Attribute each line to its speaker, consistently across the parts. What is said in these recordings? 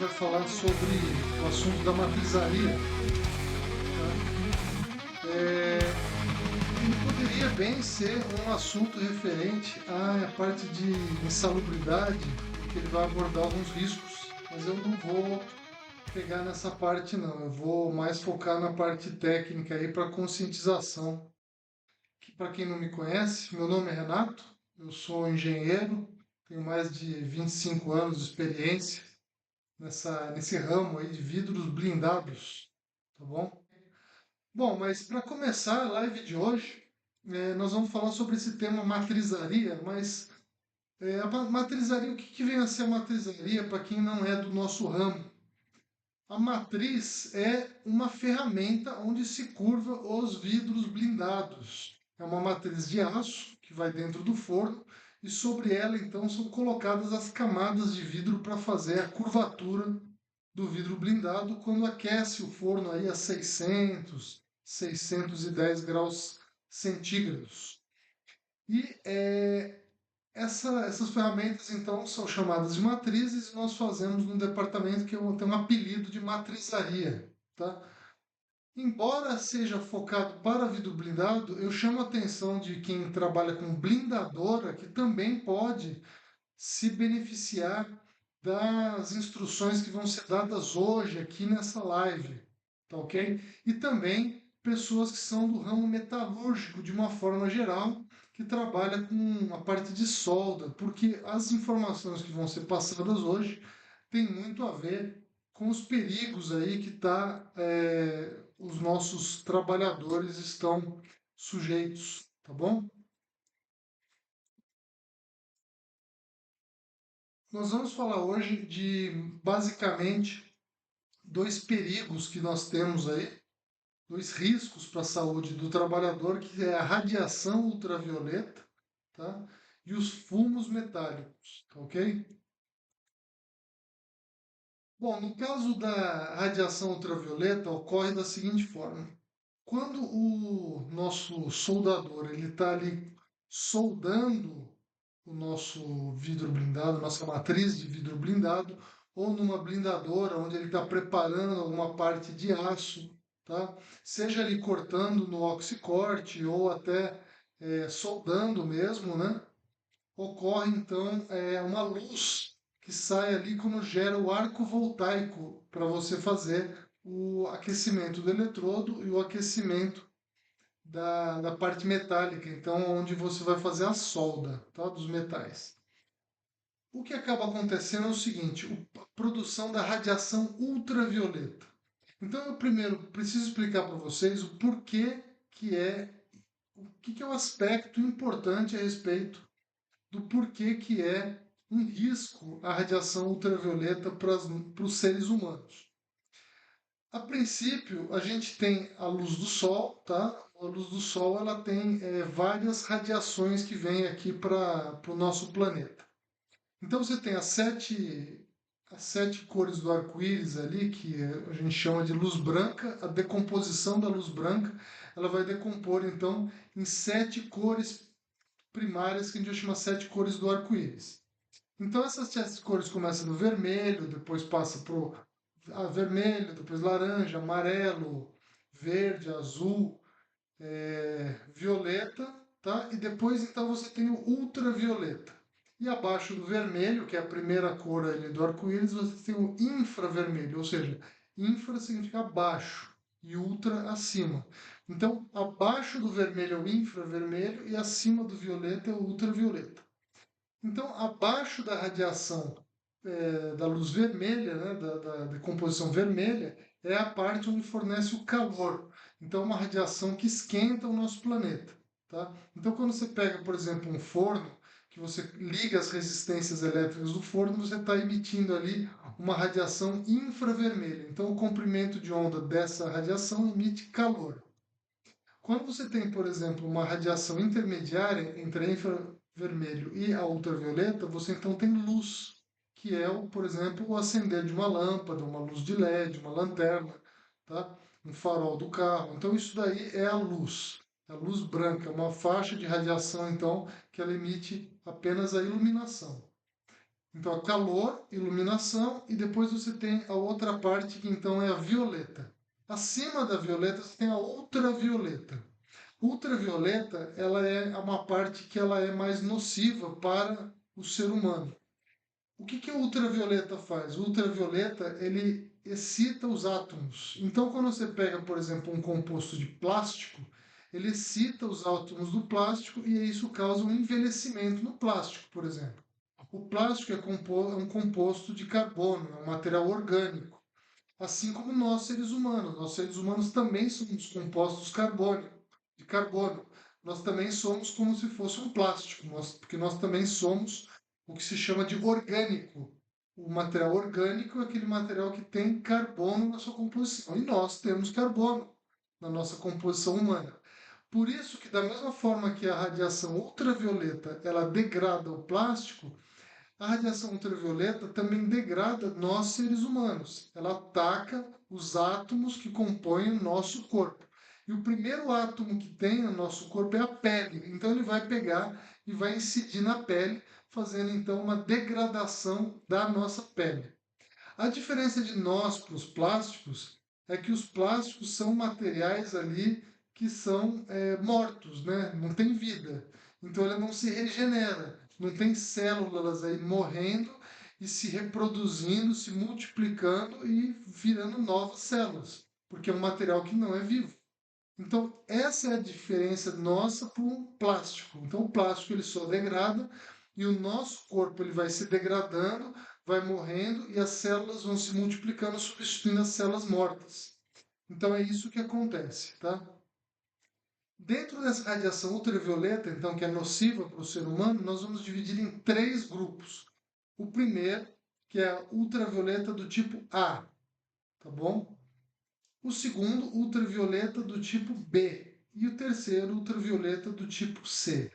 Speaker 1: vai falar sobre o assunto da matrizaria. Tá? Ele poderia bem ser um assunto referente à parte de insalubridade, porque ele vai abordar alguns riscos, mas eu não vou pegar nessa parte não. Eu vou mais focar na parte técnica aí para conscientização. Que para quem não me conhece, meu nome é Renato, eu sou engenheiro, tenho mais de 25 anos de experiência nesse ramo aí de vidros blindados, tá bom? Bom, mas para começar a live de hoje, nós vamos falar sobre esse tema matrizaria, mas a matrizaria, o que, que vem a ser a matrizaria para quem não é do nosso ramo? A matriz é uma ferramenta onde se curva os vidros blindados. É uma matriz de aço que vai dentro do forno e sobre ela então são colocadas as camadas de vidro para fazer a curvatura do vidro blindado quando aquece o forno aí a 600, 610 graus centígrados. E essas ferramentas, então, são chamadas de matrizes e nós fazemos num departamento que tem um apelido de matrizaria, tá? Embora seja focado para vidro blindado, eu chamo a atenção de quem trabalha com blindadora que também pode se beneficiar das instruções que vão ser dadas hoje aqui nessa live, tá ok? E também pessoas que são do ramo metalúrgico de uma forma geral, que trabalha com a parte de solda, porque as informações que vão ser passadas hoje têm muito a ver com os perigos aí que os nossos trabalhadores estão sujeitos, tá bom? Nós vamos falar hoje de basicamente dois perigos que nós temos aí, dois riscos para a saúde do trabalhador, que é a radiação ultravioleta, tá? E os fumos metálicos, tá ok? Bom, no caso da radiação ultravioleta, ocorre da seguinte forma. Quando o nosso soldador ele está ali soldando o nosso vidro blindado, nossa matriz de vidro blindado, ou numa blindadora onde ele está preparando alguma parte de aço, tá? Seja ali cortando no oxicorte ou até soldando mesmo, né? Ocorre então uma luz que sai ali quando gera o arco voltaico para você fazer o aquecimento do eletrodo e o aquecimento da parte metálica, então onde você vai fazer a solda, tá, dos metais. O que acaba acontecendo é o seguinte, a produção da radiação ultravioleta. Então eu primeiro preciso explicar para vocês o porquê o que é o aspecto importante a respeito do porquê que é um risco a radiação ultravioleta para os seres humanos. A princípio, a gente tem a luz do Sol, tá? A luz do Sol ela tem várias radiações que vêm aqui para o nosso planeta. Então você tem as sete cores do arco-íris ali, que a gente chama de luz branca, a decomposição da luz branca, ela vai decompor então em sete cores primárias que a gente chama sete cores do arco-íris. Então essas sete cores começam no vermelho, depois passa pro vermelho, depois laranja, amarelo, verde, azul, violeta, tá? E depois então você tem o ultravioleta. E abaixo do vermelho, que é a primeira cor ali do arco-íris, você tem o infravermelho, ou seja, infra significa abaixo e ultra acima. Então, abaixo do vermelho é o infravermelho e acima do violeta é o ultravioleta. Então, abaixo da radiação da luz vermelha, né, da decomposição vermelha, é a parte onde fornece o calor. Então, é uma radiação que esquenta o nosso planeta. Tá? Então, quando você pega, por exemplo, um forno, que você liga as resistências elétricas do forno, você está emitindo ali uma radiação infravermelha. Então, o comprimento de onda dessa radiação emite calor. Quando você tem, por exemplo, uma radiação intermediária entre a infravermelho e a ultravioleta, você então tem luz, que é, por exemplo, o acender de uma lâmpada, uma luz de LED, uma lanterna, tá? Um farol do carro. Então isso daí é a luz branca, uma faixa de radiação então que ela emite apenas a iluminação. Então, calor, iluminação, e depois você tem a outra parte que então é a violeta. Acima da violeta você tem a ultravioleta. Ultravioleta, ela é uma parte que ela é mais nociva para o ser humano. O que que o ultravioleta faz? O ultravioleta, ele excita os átomos. Então, quando você pega, por exemplo, um composto de plástico, ele excita os átomos do plástico e isso causa um envelhecimento no plástico, por exemplo. O plástico é um composto de carbono, é um material orgânico. Assim como nós, seres humanos. Nós, seres humanos, também somos compostos de carbono. Nós também somos como se fosse um plástico, porque nós também somos o que se chama de orgânico. O material orgânico é aquele material que tem carbono na sua composição. E nós temos carbono na nossa composição humana. Por isso que, da mesma forma que a radiação ultravioleta ela degrada o plástico, a radiação ultravioleta também degrada nós seres humanos. Ela ataca os átomos que compõem o nosso corpo. E o primeiro átomo que tem no nosso corpo é a pele. Então ele vai pegar e vai incidir na pele, fazendo então uma degradação da nossa pele. A diferença de nós para os plásticos é que os plásticos são materiais ali que são mortos, né? Não tem vida. Então ele não se regenera. Não tem células aí morrendo e se reproduzindo, se multiplicando e virando novas células, porque é um material que não é vivo. Então, essa é a diferença nossa para um plástico. Então, o plástico ele só degrada e o nosso corpo ele vai se degradando, vai morrendo e as células vão se multiplicando, substituindo as células mortas. Então, é isso que acontece, tá? Dentro dessa radiação ultravioleta, então, que é nociva para o ser humano, nós vamos dividir em três grupos. O primeiro, que é a ultravioleta do tipo A, tá bom? O segundo, ultravioleta do tipo B. E o terceiro, ultravioleta do tipo C.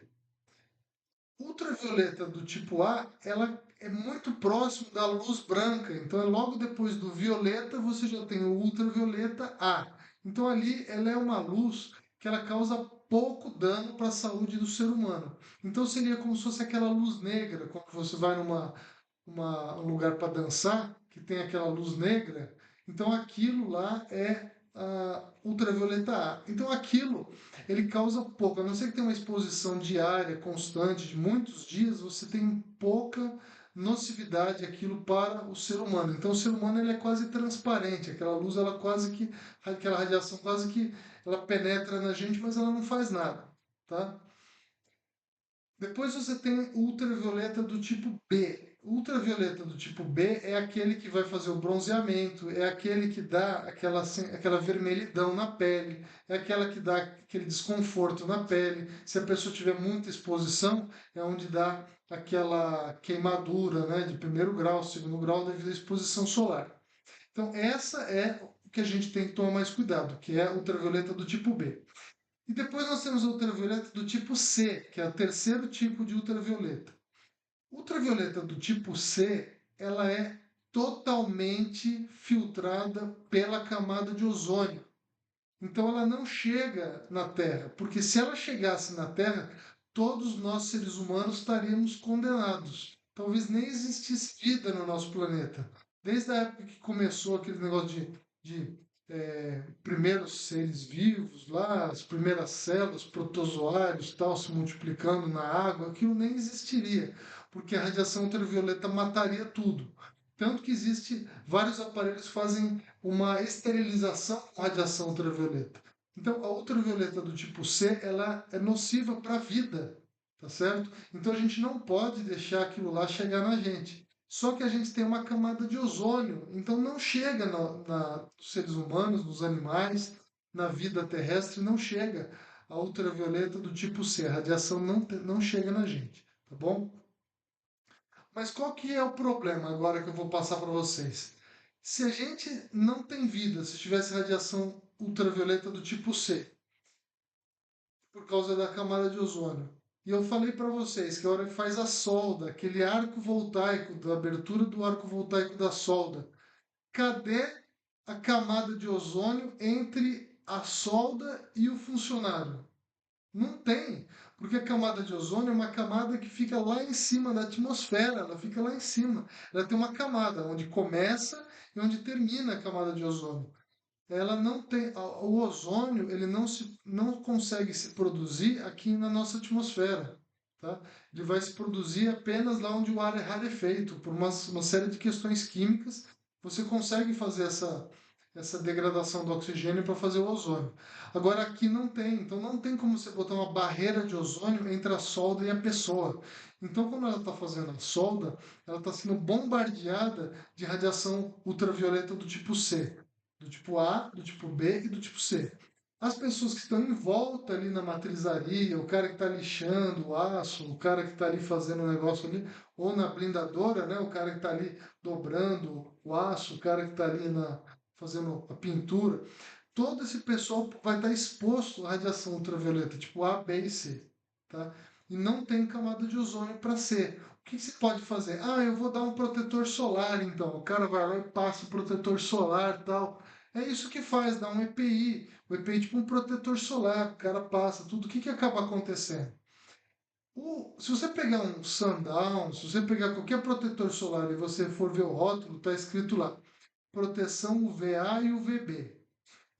Speaker 1: Ultravioleta do tipo A, ela é muito próximo da luz branca. Então, é logo depois do violeta, você já tem o ultravioleta A. Então, ali, ela é uma luz que ela causa pouco dano para a saúde do ser humano. Então, seria como se fosse aquela luz negra, quando você vai um lugar para dançar, que tem aquela luz negra, então aquilo lá é a ultravioleta A. Então aquilo ele causa pouco, a não ser que tenha uma exposição diária, constante, de muitos dias, você tem pouca nocividade aquilo para o ser humano. Então o ser humano ele é quase transparente, aquela luz ela quase que aquela radiação quase que ela penetra na gente, mas ela não faz nada, tá? Depois você tem ultravioleta do tipo B. O ultravioleta do tipo B é aquele que vai fazer o bronzeamento, é aquele que dá aquela vermelhidão na pele, é aquela que dá aquele desconforto na pele. Se a pessoa tiver muita exposição, é onde dá aquela queimadura, né, de primeiro grau, segundo grau, devido à exposição solar. Então, essa é o que a gente tem que tomar mais cuidado, que é a ultravioleta do tipo B. E depois nós temos a ultravioleta do tipo C, que é o terceiro tipo de ultravioleta. Ultravioleta do tipo C, ela é totalmente filtrada pela camada de ozônio. Então ela não chega na Terra, porque se ela chegasse na Terra, todos nós seres humanos estaríamos condenados. Talvez nem existisse vida no nosso planeta. Desde a época que começou aquele negócio de primeiros seres vivos lá, as primeiras células, protozoários, tal, se multiplicando na água, aquilo nem existiria, porque a radiação ultravioleta mataria tudo. Tanto que existe vários aparelhos que fazem uma esterilização com radiação ultravioleta. Então, a ultravioleta do tipo C, ela é nociva para a vida, tá certo? Então, a gente não pode deixar aquilo lá chegar na gente. Só que a gente tem uma camada de ozônio, então não chega nos seres humanos, nos animais, na vida terrestre, não chega a ultravioleta do tipo C. A radiação não chega na gente, tá bom? Mas qual que é o problema agora que eu vou passar para vocês? Se a gente não tem vida, se tivesse radiação ultravioleta do tipo C, por causa da camada de ozônio, e eu falei para vocês que a hora que faz a solda, aquele arco voltaico, da abertura do arco voltaico da solda, cadê a camada de ozônio entre a solda e o funcionário? Não tem, porque a camada de ozônio é uma camada que fica lá em cima da atmosfera, ela fica lá em cima. Ela tem uma camada onde começa e onde termina a camada de ozônio. Ela não tem, o ozônio, ele não consegue se produzir aqui na nossa atmosfera, tá? Ele vai se produzir apenas lá onde o ar é rarefeito, por uma série de questões químicas, você consegue fazer essa degradação do oxigênio para fazer o ozônio. Agora aqui não tem, então não tem como você botar uma barreira de ozônio entre a solda e a pessoa. Então, quando ela está fazendo a solda, ela está sendo bombardeada de radiação ultravioleta do tipo C, do tipo A, do tipo B e do tipo C. As pessoas que estão em volta ali na matrizaria, o cara que está lixando o aço, o cara que está ali fazendo o negócio ali, ou na blindadora, né? O cara que está ali dobrando o aço, o cara que está ali fazendo a pintura. Todo esse pessoal vai estar exposto à radiação ultravioleta, tipo A, B e C, tá? E não tem camada de ozônio para C. O que você pode fazer? Ah, eu vou dar um protetor solar, então. O cara vai lá e passa o protetor solar, tal. É isso que faz, dá um EPI. O EPI é tipo um protetor solar, o cara passa tudo. O que que acaba acontecendo? Se você pegar um sundown, se você pegar qualquer protetor solar e você for ver o rótulo, está escrito lá, proteção UVA e UVB.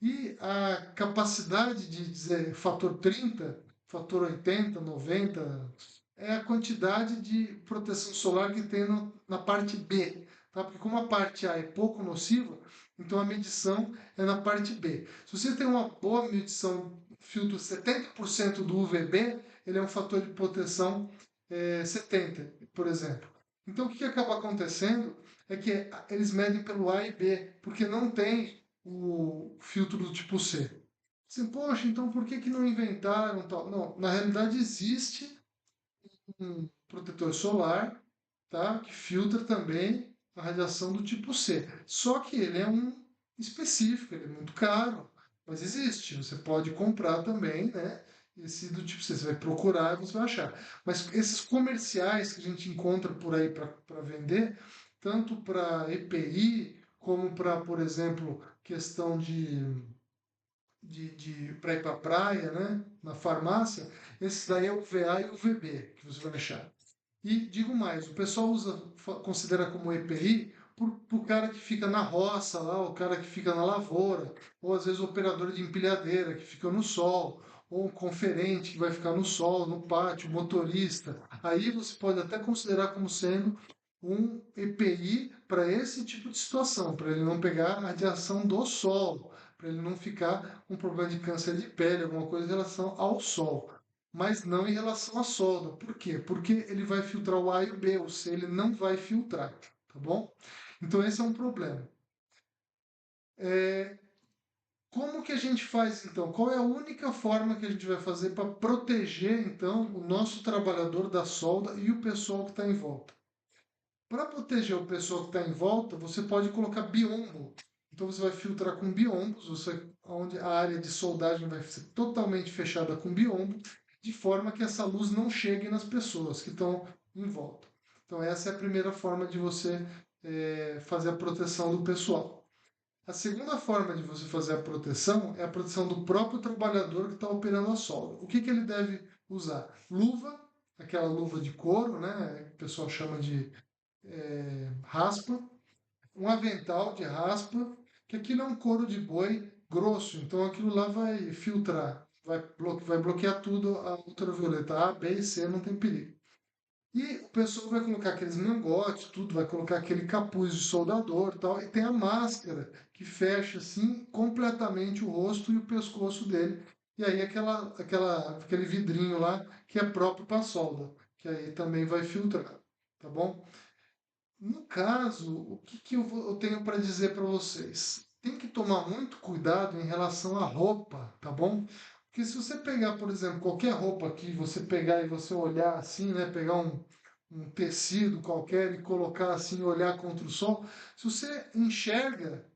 Speaker 1: E a capacidade de dizer fator 30, fator 80, 90, é a quantidade de proteção solar que tem na parte B, tá? Porque como a parte A é pouco nociva, então a medição é na parte B. Se você tem uma boa medição, filtro 70% do UVB, ele é um fator de proteção 70, por exemplo. Então o que acaba acontecendo é que eles medem pelo A e B, porque não tem o filtro do tipo C. Assim, poxa, então por que que não inventaram tal? Não, na realidade existe um protetor solar, tá? Que filtra também a radiação do tipo C. Só que ele é um específico, ele é muito caro, mas existe. Você pode comprar também, né? Esse do tipo C. Você vai procurar e você vai achar. Mas esses comerciais que a gente encontra por aí para vender, tanto para EPI, como para, por exemplo, questão de para ir para a praia, né? Na farmácia, esse daí é o VA e o VB que você vai achar. E digo mais, o pessoal considera como EPI por cara que fica na roça lá, o cara que fica na lavoura, ou às vezes o operador de empilhadeira que fica no sol, ou um conferente que vai ficar no sol, no pátio, motorista. Aí você pode até considerar como sendo um EPI para esse tipo de situação, para ele não pegar a radiação do sol, para ele não ficar com problema de câncer de pele, alguma coisa em relação ao sol, mas não em relação à solda. Por quê? Porque ele vai filtrar o A e o B, o C ele não vai filtrar, tá bom? Então esse é um problema. Como que a gente faz então? Qual é a única forma que a gente vai fazer para proteger então o nosso trabalhador da solda e o pessoal que está em volta? Para proteger o pessoal que está em volta, você pode colocar biombo. Então você vai filtrar com biombos, onde a área de soldagem vai ser totalmente fechada com biombo, de forma que essa luz não chegue nas pessoas que estão em volta. Então essa é a primeira forma de você fazer a proteção do pessoal. A segunda forma de você fazer a proteção é a proteção do próprio trabalhador que está operando a solda. O que que ele deve usar? Luva, aquela luva de couro, né? Que o pessoal chama de raspa, um avental de raspa, que aquilo é um couro de boi grosso, então aquilo lá vai filtrar, vai bloquear tudo a ultravioleta A, B e C, não tem perigo. E o pessoal vai colocar aqueles mangotes, tudo, vai colocar aquele capuz de soldador e tal, e tem a máscara que fecha assim completamente o rosto e o pescoço dele. E aí aquele vidrinho lá que é próprio para solda, que aí também vai filtrar, tá bom? No caso, o que que eu tenho para dizer para vocês? Tem que tomar muito cuidado em relação à roupa, tá bom? Porque se você pegar, por exemplo, qualquer roupa aqui, você pegar e você olhar assim, né? Pegar um tecido qualquer e colocar assim, olhar contra o sol, se você enxerga,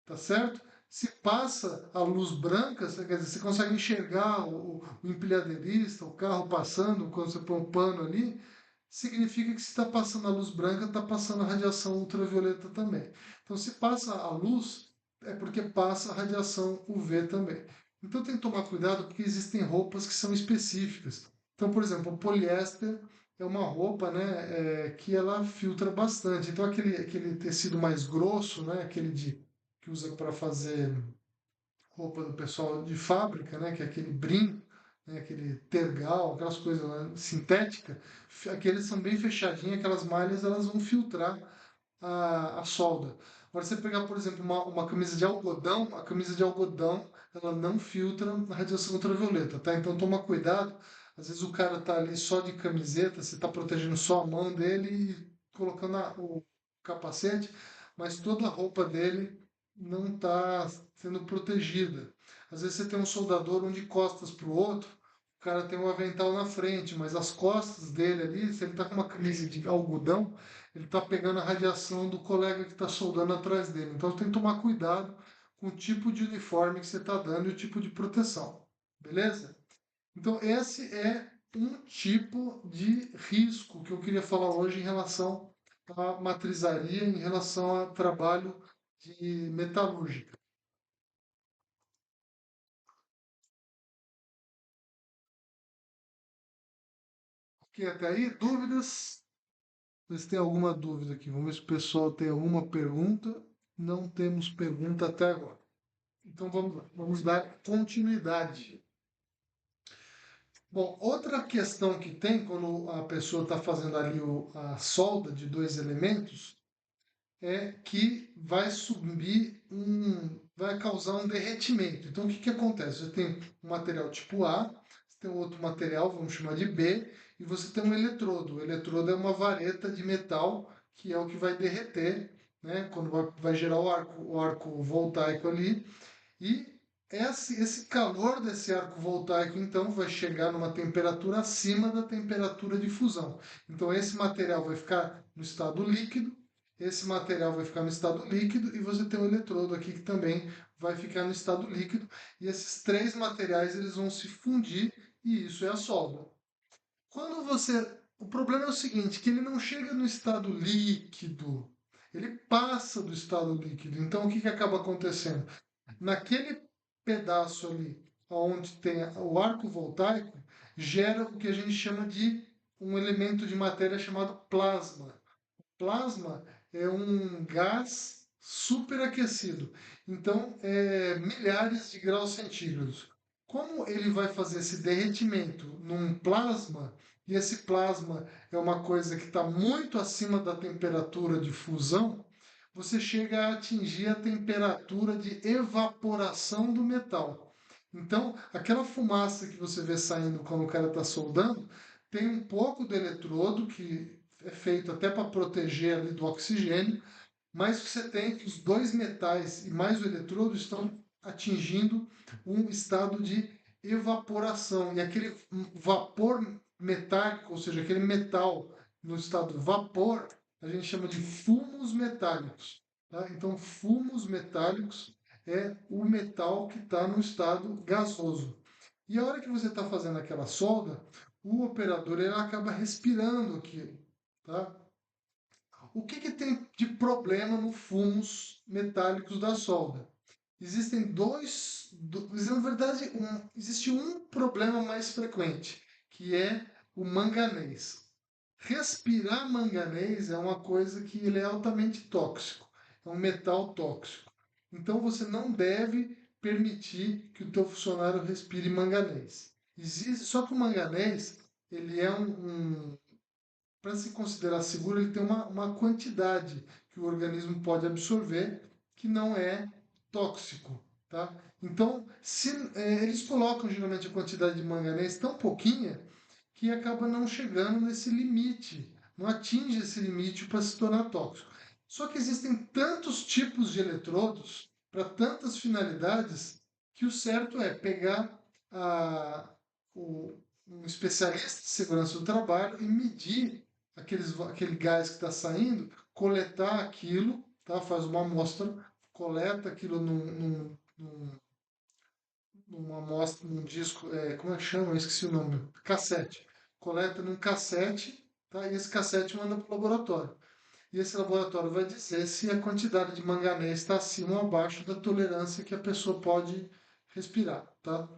Speaker 1: tá certo? Se passa a luz branca, quer dizer, você consegue enxergar o empilhadeirista, o carro passando, quando você põe um pano ali, significa que se está passando a luz branca, está passando a radiação ultravioleta também. Então, se passa a luz, é porque passa a radiação UV também. Então tem que tomar cuidado porque existem roupas que são específicas. Então, por exemplo, o poliéster é uma roupa, né, que ela filtra bastante. Então aquele tecido mais grosso, né, que usa para fazer roupa do pessoal de fábrica, né, que é aquele brim, né, aquele tergal, aquelas coisas lá, sintética, aqueles são bem fechadinhos, aquelas malhas elas vão filtrar a solda. Agora, você pegar, por exemplo, uma camisa de algodão, a camisa de algodão, ela não filtra a radiação ultravioleta, tá? Então, toma cuidado. Às vezes o cara tá ali só de camiseta, você tá protegendo só a mão dele e colocando o capacete, mas toda a roupa dele não tá sendo protegida. Às vezes você tem um soldador um de costas para o outro, o cara tem um avental na frente, mas as costas dele ali, se ele tá com uma camisa de algodão, ele está pegando a radiação do colega que está soldando atrás dele. Então tem que tomar cuidado com o tipo de uniforme que você está dando e o tipo de proteção. Beleza? Então esse é um tipo de risco que eu queria falar hoje em relação à matrizaria, em relação ao trabalho de metalúrgica. Ok, até aí, dúvidas? Se tem alguma dúvida aqui, vamos ver se o pessoal tem alguma pergunta. Não temos pergunta até agora. Então vamos lá, vamos dar continuidade. Bom, outra questão que tem quando a pessoa está fazendo ali a solda de dois elementos é que vai subir vai causar um derretimento. Então, o que que acontece? Você tem um material tipo A, você tem outro material, vamos chamar de B, e você tem um eletrodo. O eletrodo é uma vareta de metal que é o que vai derreter, né? Quando vai gerar o arco voltaico ali, e esse calor desse arco voltaico, então, vai chegar numa temperatura acima da temperatura de fusão. Então, esse material vai ficar no estado líquido, esse material vai ficar no estado líquido, e você tem um eletrodo aqui que também vai ficar no estado líquido. E esses três materiais eles vão se fundir, e isso é a solda. Quando você. O problema é o seguinte, que ele não chega no estado líquido, ele passa do estado líquido. Então, o que que acaba acontecendo? Naquele pedaço ali, onde tem o arco voltaico, gera o que a gente chama de um elemento de matéria chamado plasma. Plasma é um gás superaquecido, então é milhares de graus centígrados. Como ele vai fazer esse derretimento num plasma, e esse plasma é uma coisa que está muito acima da temperatura de fusão, você chega a atingir a temperatura de evaporação do metal. Então, aquela fumaça que você vê saindo quando o cara está soldando, tem um pouco do eletrodo que é feito até para proteger ali do oxigênio, mas você tem que os dois metais e mais o eletrodo estão atingindo um estado de evaporação. E aquele vapor metálico, ou seja, aquele metal no estado vapor, a gente chama de fumos metálicos. Tá? Então, fumos metálicos é o metal que está no estado gasoso. E a hora que você está fazendo aquela solda, o operador ele acaba respirando aquilo. Tá? O que que tem de problema no fumos metálicos da solda? Existem na verdade, existe um problema mais frequente, que é o manganês. Respirar manganês é uma coisa que ele é altamente tóxico, é um metal tóxico. Então você não deve permitir que o teu funcionário respire manganês. Existe, só que o manganês, ele é para se considerar seguro, ele tem uma quantidade que o organismo pode absorver que não é tóxico, tá? Então, eles colocam geralmente a quantidade de manganês tão pouquinha que acaba não chegando nesse limite, não atinge esse limite para se tornar tóxico. Só que existem tantos tipos de eletrodos para tantas finalidades que o certo é pegar um especialista de segurança do trabalho e medir aquele gás que está saindo, coletar aquilo, tá? Faz uma amostra, coleta aquilo numa amostra, num disco, como é que chama? Eu esqueci o nome. Cassete. Coleta num cassete, tá? E esse cassete manda para o laboratório. E esse laboratório vai dizer se a quantidade de manganês está acima ou abaixo da tolerância que a pessoa pode respirar, tá?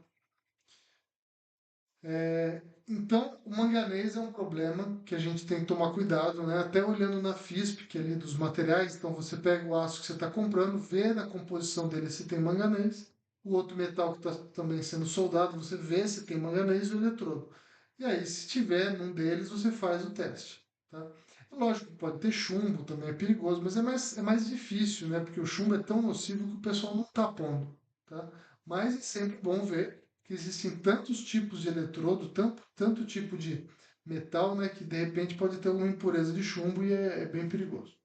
Speaker 1: Então, o manganês é um problema que a gente tem que tomar cuidado, né? Até olhando na FISP, que é ali dos materiais, então você pega o aço que você está comprando, vê na composição dele se tem manganês, o outro metal que está também sendo soldado, você vê se tem manganês e o eletrodo. E aí, se tiver num deles, você faz o teste, tá? Lógico, pode ter chumbo, também é perigoso, mas é mais difícil, né? Porque o chumbo é tão nocivo que o pessoal não está pondo, tá? Mas é sempre bom ver que existem tantos tipos de eletrodo, tanto tipo de metal, né, que de repente pode ter alguma impureza de chumbo e é bem perigoso.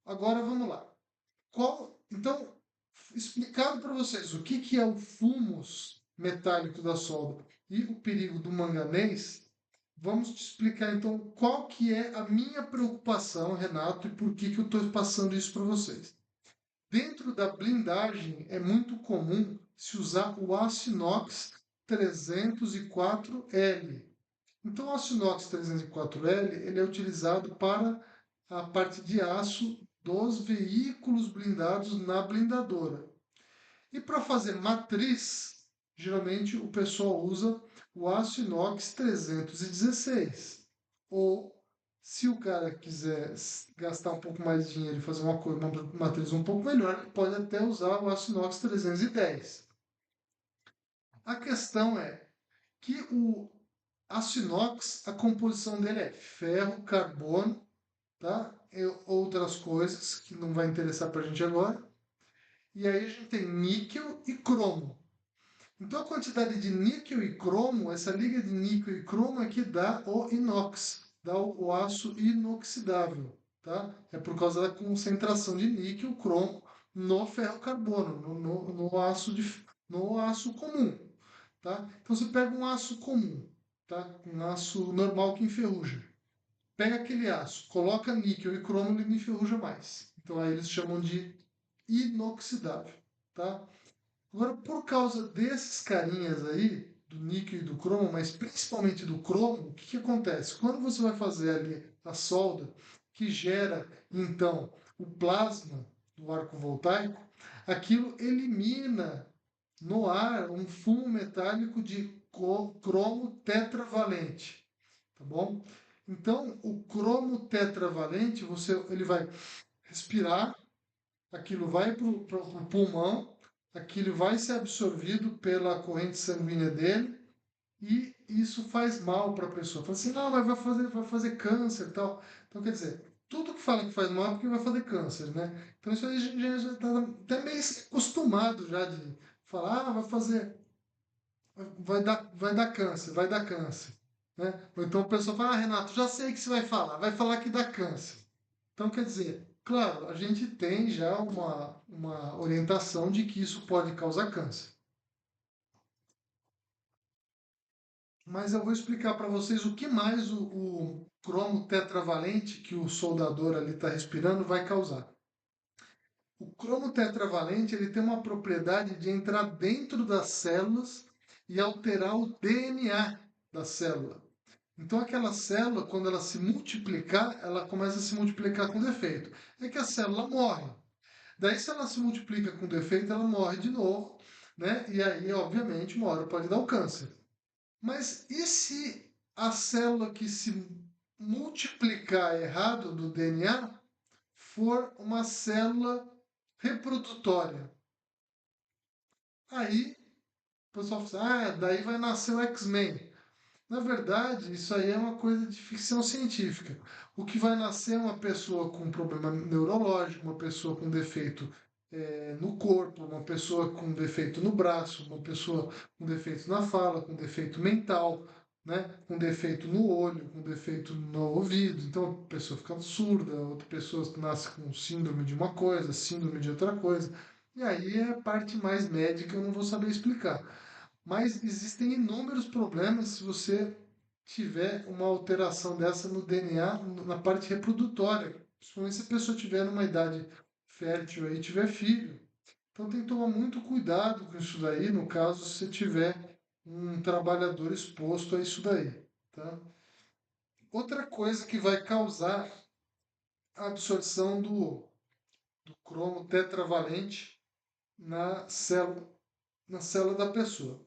Speaker 1: Agora vamos lá. Então, explicado para vocês o que é o fumos metálico da solda e o perigo do manganês, vamos te explicar então qual que é a minha preocupação, Renato, e por que eu estou passando isso para vocês. Dentro da blindagem é muito comum se usar o aço inox 304L. Então, o aço inox 304L ele é utilizado para a parte de aço dos veículos blindados na blindadora. E para fazer matriz, geralmente o pessoal usa o aço inox 316. Ou, se o cara quiser gastar um pouco mais de dinheiro e fazer uma matriz um pouco melhor, ele pode até usar o aço inox 310. A questão é que o aço inox, a composição dele é ferro, carbono, tá? E outras coisas que não vai interessar para a gente agora. E aí a gente tem níquel e cromo. Então, a quantidade de níquel e cromo, essa liga de níquel e cromo é que dá o inox, dá o aço inoxidável, tá? É por causa da concentração de níquel, cromo no ferro-carbono, no aço comum, tá? Então, você pega um aço comum, tá? Um aço normal que enferruja. Pega aquele aço, coloca níquel e cromo, ele não enferruja mais. Então, aí eles chamam de inoxidável, tá? Agora, por causa desses carinhas aí, do níquel e do cromo, mas principalmente do cromo, o que acontece? Quando você vai fazer ali a solda, que gera então o plasma do arco voltaico, aquilo elimina no ar um fumo metálico de cromo tetravalente, tá bom? Então, o cromo tetravalente, ele vai respirar, aquilo vai para o pulmão, aquilo vai ser absorvido pela corrente sanguínea dele e isso faz mal para a pessoa. Fala assim, não, mas vai fazer câncer e tal. Então, quer dizer, tudo que fala que faz mal é porque vai fazer câncer, né? Então, isso aí a gente já está até meio acostumado já de falar, vai dar câncer, vai dar câncer. Né? Ou então a pessoa fala, Renato, já sei o que você vai falar que dá câncer. Então, quer dizer, claro, a gente tem já uma orientação de que isso pode causar câncer. Mas eu vou explicar para vocês o que mais o cromo tetravalente que o soldador ali está respirando vai causar. O cromo tetravalente ele tem uma propriedade de entrar dentro das células e alterar o DNA da célula. Então, aquela célula, quando ela se multiplicar, ela começa a se multiplicar com defeito. É que a célula morre. Daí, se ela se multiplica com defeito, ela morre de novo, né? E aí, obviamente, uma hora pode dar o câncer. Mas e se a célula que se multiplicar errado do DNA for uma célula reprodutória? Aí o pessoal fala, daí vai nascer o X-Men. Na verdade, isso aí é uma coisa de ficção científica. O que vai nascer é uma pessoa com problema neurológico, uma pessoa com defeito no corpo, uma pessoa com defeito no braço, uma pessoa com defeito na fala, com defeito mental, né? Com defeito no olho, com defeito no ouvido. Então, a pessoa fica surda, outra pessoa nasce com síndrome de uma coisa, síndrome de outra coisa. E aí é a parte mais médica, eu não vou saber explicar. Mas existem inúmeros problemas se você tiver uma alteração dessa no DNA, na parte reprodutória, principalmente se a pessoa tiver numa idade fértil aí, tiver filho. Então tem que tomar muito cuidado com isso daí, no caso, se você tiver um trabalhador exposto a isso daí, tá? Outra coisa que vai causar a absorção do cromo tetravalente na célula na célula da pessoa.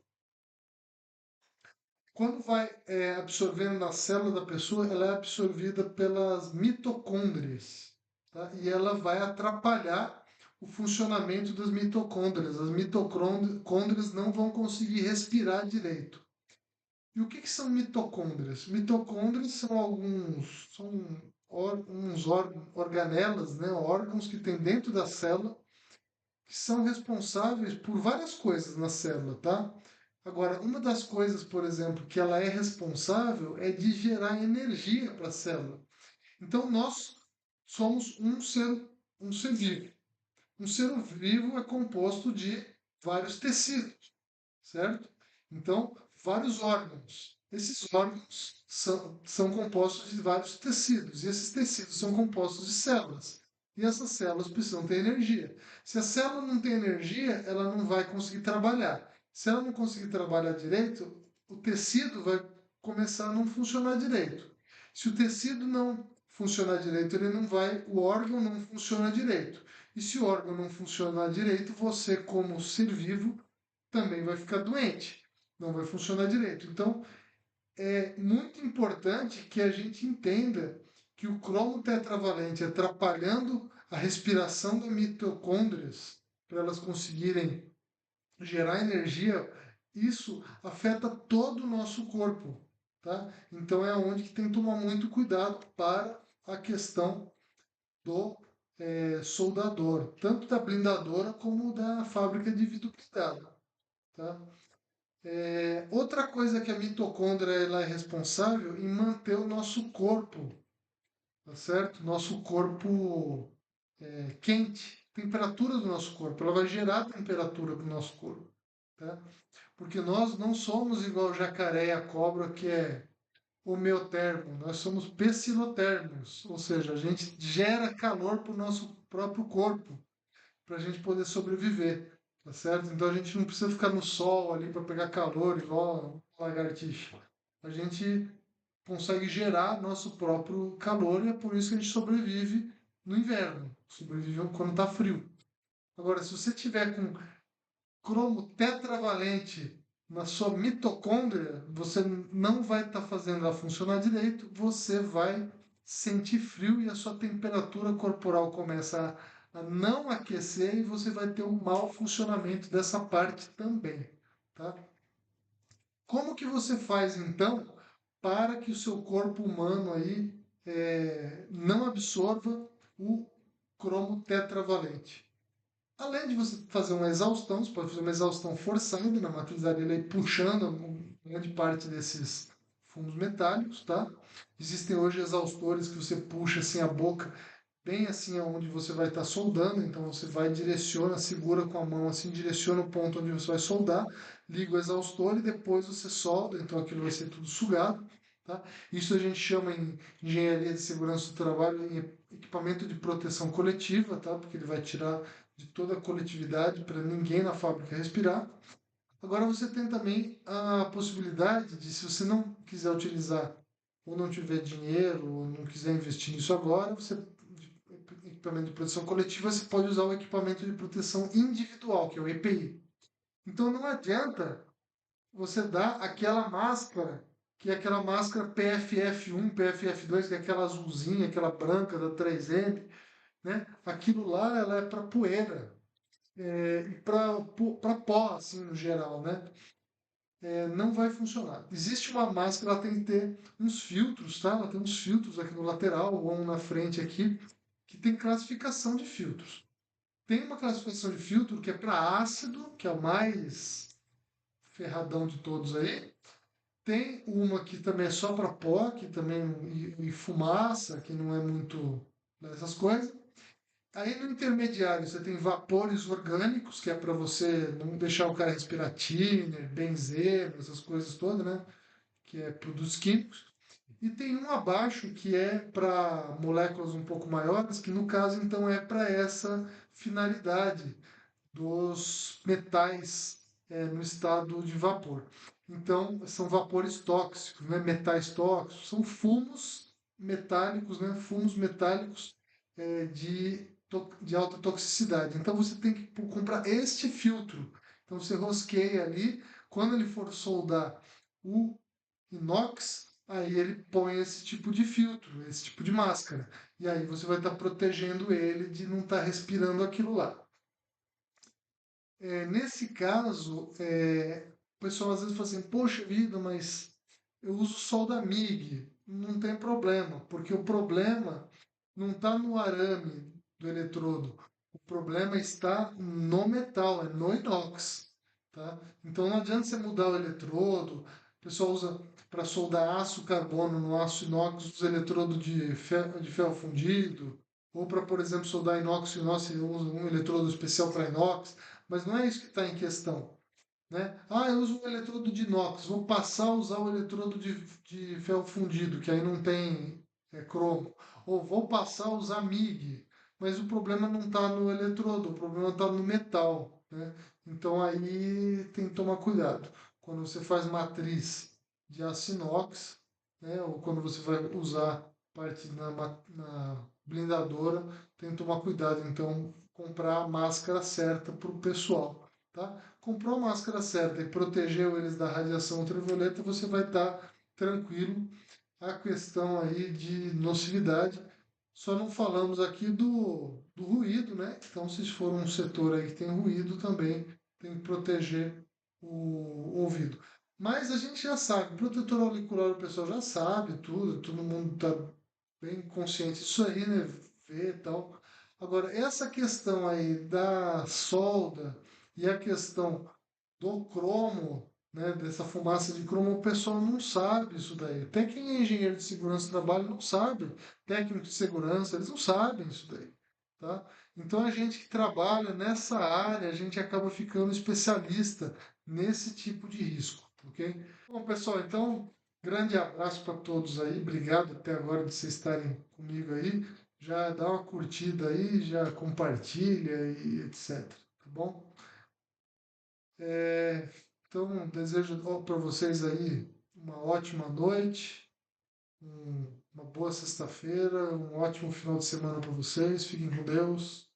Speaker 1: Quando vai absorvendo na célula da pessoa, ela é absorvida pelas mitocôndrias, tá? E ela vai atrapalhar o funcionamento das mitocôndrias. As mitocôndrias não vão conseguir respirar direito. E o que são mitocôndrias? Mitocôndrias são organelas, né? Órgãos que tem dentro da célula que são responsáveis por várias coisas na célula, tá? Agora, uma das coisas, por exemplo, que ela é responsável é de gerar energia para a célula. Então, nós somos um ser vivo. Um ser vivo é composto de vários tecidos, certo? Então, vários órgãos. Esses órgãos são compostos de vários tecidos, e esses tecidos são compostos de células. E essas células precisam ter energia. Se a célula não tem energia, ela não vai conseguir trabalhar. Se ela não conseguir trabalhar direito, o tecido vai começar a não funcionar direito. Se o tecido não funcionar direito, o órgão não funciona direito. E se o órgão não funcionar direito, você, como ser vivo, também vai ficar doente, não vai funcionar direito. Então, é muito importante que a gente entenda que o cromo tetravalente atrapalhando a respiração das mitocôndrias para elas conseguirem gerar energia, isso afeta todo o nosso corpo, tá? Então é onde que tem que tomar muito cuidado para a questão do soldador, tanto da blindadora como da fábrica de vidro blindado, tá? Outra coisa que a mitocôndria ela é responsável em manter o nosso corpo, tá certo? Nosso corpo quente, temperatura do nosso corpo. Ela vai gerar temperatura para o nosso corpo, tá? Porque nós não somos igual o jacaré e a cobra, que é homeotermo. Nós somos pecilotermos, ou seja, a gente gera calor para o nosso próprio corpo, para a gente poder sobreviver, tá certo? Então a gente não precisa ficar no sol ali para pegar calor igual a lagartixa. A gente consegue gerar nosso próprio calor e é por isso que a gente sobrevive no inverno, sobrevive quando está frio. Agora, se você tiver com cromo tetravalente na sua mitocôndria, você não vai estar fazendo ela funcionar direito, você vai sentir frio e a sua temperatura corporal começa a não aquecer e você vai ter um mau funcionamento dessa parte também, tá? Como que você faz então para que o seu corpo humano aí não absorva o cromo tetravalente? Além de você fazer uma exaustão, você pode fazer uma exaustão forçada na matriz areia e puxando grande parte desses fumos metálicos, tá? Existem hoje exaustores que você puxa assim a boca, bem assim aonde você vai estar soldando, então você vai direciona, segura com a mão assim, direciona o ponto onde você vai soldar, liga o exaustor e depois você solda, então aquilo vai ser tudo sugado, tá? Isso a gente chama em engenharia de segurança do trabalho em equipamento de proteção coletiva, tá? Porque ele vai tirar de toda a coletividade para ninguém na fábrica respirar. Agora você tem também a possibilidade de, se você não quiser utilizar ou não tiver dinheiro ou não quiser investir nisso agora, você equipamento de proteção coletiva, você pode usar o equipamento de proteção individual, que é o EPI. Então não adianta você dar aquela máscara, que é aquela máscara PFF1, PFF2, que é aquela azulzinha, aquela branca da 3M, né? Aquilo lá ela é para poeira, e para pó, assim, no geral, né? Não vai funcionar. Existe uma máscara, ela tem que ter uns filtros, tá? Ela tem uns filtros aqui no lateral ou um na frente aqui, que tem classificação de filtros. Tem uma classificação de filtro que é para ácido, que é o mais ferradão de todos aí. Tem uma que também é só para pó, que também e fumaça, que não é muito dessas coisas. Aí no intermediário você tem vapores orgânicos, que é para você não deixar o cara respirar thinner, benzeno, essas coisas todas, né? Que é produtos químicos. E tem um abaixo que é para moléculas um pouco maiores, que no caso então é para essa finalidade dos metais no estado de vapor. Então são vapores tóxicos, né? Metais tóxicos, são fumos metálicos, né? Fumos metálicos de alta toxicidade. Então você tem que comprar este filtro. Então você rosqueia ali, quando ele for soldar o inox, aí ele põe esse tipo de filtro, esse tipo de máscara. E aí você vai estar protegendo ele de não estar respirando aquilo lá. Nesse caso, o pessoal às vezes fala assim, poxa vida, mas eu uso solda MIG. Não tem problema, porque o problema não está no arame do eletrodo. O problema está no metal, é no inox, tá? Então não adianta você mudar o eletrodo. O pessoal usa para soldar aço carbono no aço inox, usa eletrodo de ferro fundido. Ou para, por exemplo, soldar inox, inox, você usa um eletrodo especial para inox. Mas não é isso que está em questão, né? Ah, eu uso um eletrodo de inox, vou passar a usar o eletrodo de ferro fundido, que aí não tem cromo. Ou vou passar a usar MIG, mas o problema não está no eletrodo, o problema está no metal, né? Então aí tem que tomar cuidado. Quando você faz matriz de aço inox, né? Ou quando você vai usar parte na blindadora, tem que tomar cuidado. Então, comprar a máscara certa para o pessoal, tá? Comprou a máscara certa e protegeu eles da radiação ultravioleta, você vai estar tranquilo. A questão aí de nocividade, só não falamos aqui do ruído, né? Então, se for um setor aí que tem ruído, também tem que proteger o ouvido. Mas a gente já sabe, protetor auricular o pessoal já sabe tudo, todo mundo está bem consciente disso aí, né? Vê e tal. Agora, essa questão aí da solda e a questão do cromo, né, dessa fumaça de cromo, o pessoal não sabe isso daí. Até quem é engenheiro de segurança do trabalho não sabe. Técnico de segurança, eles não sabem isso daí, tá? Então a gente que trabalha nessa área, a gente acaba ficando especialista nesse tipo de risco, ok? Bom, pessoal, então, grande abraço para todos aí. Obrigado até agora de vocês estarem comigo aí. Já dá uma curtida aí, já compartilha e etc. Tá bom? É, então, desejo para vocês aí uma ótima noite, uma boa sexta-feira, um ótimo final de semana para vocês. Fiquem com Deus.